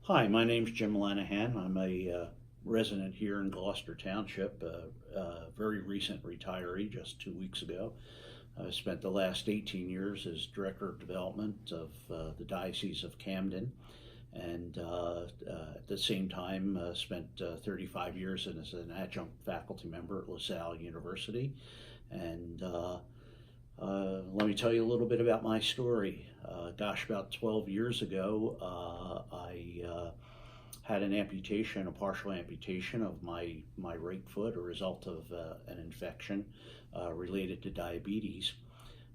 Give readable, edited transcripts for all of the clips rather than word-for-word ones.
Hi, my name's Jim Lanahan. I'm a resident here in Gloucester Township, a very recent retiree just 2 weeks ago. I spent the last 18 years as Director of Development of the Diocese of Camden, and at the same time spent 35 years as an adjunct faculty member at LaSalle University. And let me tell you a little bit about my story. About 12 years ago, I had an amputation, a partial amputation of my right foot, a result of an infection related to diabetes.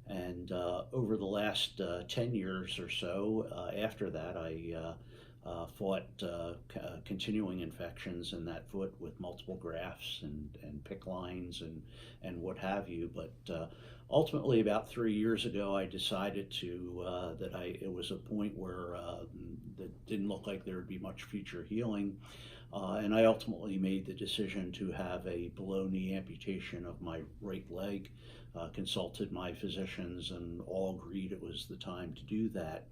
And over the last 10 years or so after that, I fought continuing infections in that foot with multiple grafts and PICC lines and what have you. But ultimately, about 3 years ago, I decided it was a point where that didn't look like there would be much future healing. And I ultimately made the decision to have a below-knee amputation of my right leg, consulted my physicians, and all agreed it was the time to do that.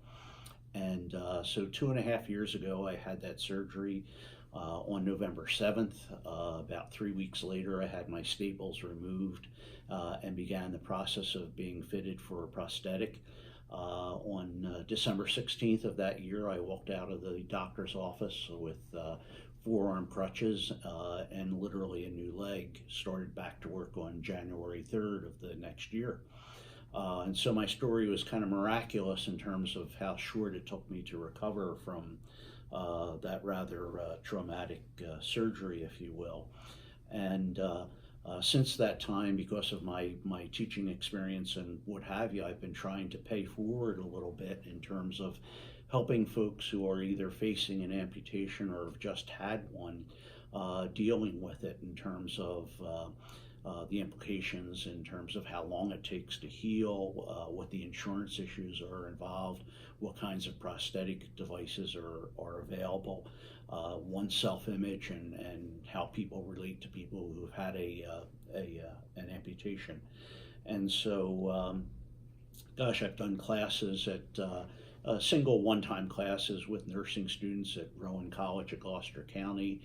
And so 2.5 years ago, I had that surgery on November 7th. About 3 weeks later, I had my staples removed and began the process of being fitted for a prosthetic. On December 16th of that year, I walked out of the doctor's office with forearm crutches and literally a new leg. Started back to work on January 3rd of the next year. And so my story was kind of miraculous in terms of how short it took me to recover from that rather traumatic surgery, if you will. And since that time, because of my teaching experience and what have you, I've been trying to pay forward a little bit in terms of helping folks who are either facing an amputation or have just had one, dealing with it in terms of the implications in terms of how long it takes to heal, what the insurance issues are involved, what kinds of prosthetic devices are available, one's self-image, and how people relate to people who've had an amputation. And so, I've done classes at single one-time classes with nursing students at Rowan College at Gloucester County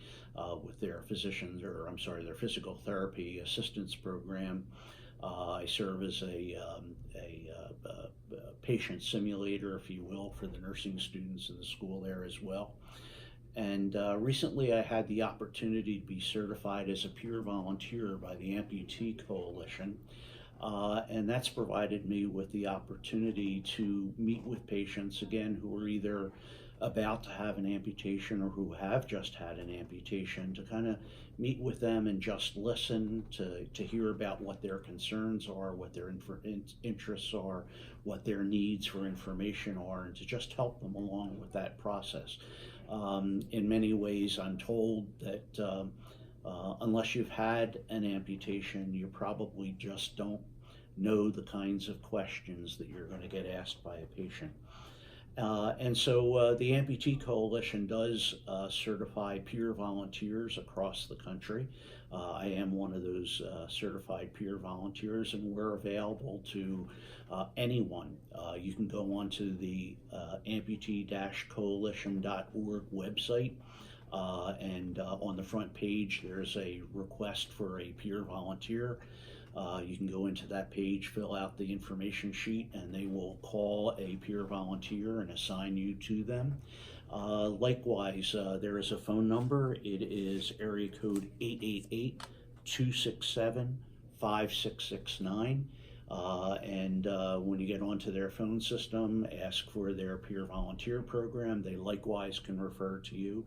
with their their physical therapy assistance program. I serve as a patient simulator, if you will, for the nursing students in the school there as well. And recently I had the opportunity to be certified as a peer volunteer by the Amputee Coalition. And that's provided me with the opportunity to meet with patients, again, who are either about to have an amputation or who have just had an amputation, to kind of meet with them and just listen, to hear about what their concerns are, what their interests are, what their needs for information are, and to just help them along with that process. In many ways, I'm told that unless you've had an amputation, you probably just don't know the kinds of questions that you're going to get asked by a patient. And so the Amputee Coalition does certify peer volunteers across the country. I am one of those certified peer volunteers, and we're available to anyone. You can go onto the amputee-coalition.org website. And on the front page, there's a request for a peer volunteer. You can go into that page, fill out the information sheet, and they will call a peer volunteer and assign you to them. Likewise, there is a phone number. It is area code 888-267-5669. And when you get onto their phone system, ask for their peer volunteer program. They likewise can refer to you.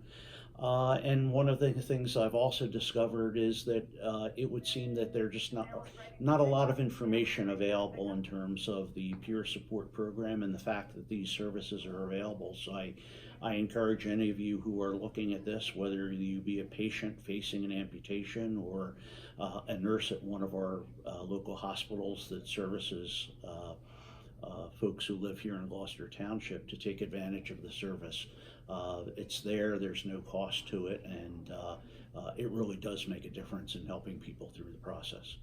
And one of the things I've also discovered is that it would seem that there's just not a lot of information available in terms of the peer support program and the fact that these services are available. So I encourage any of you who are looking at this, whether you be a patient facing an amputation or a nurse at one of our local hospitals that services folks who live here in Gloucester Township, to take advantage of the service. It's there's no cost to it, and it really does make a difference in helping people through the process.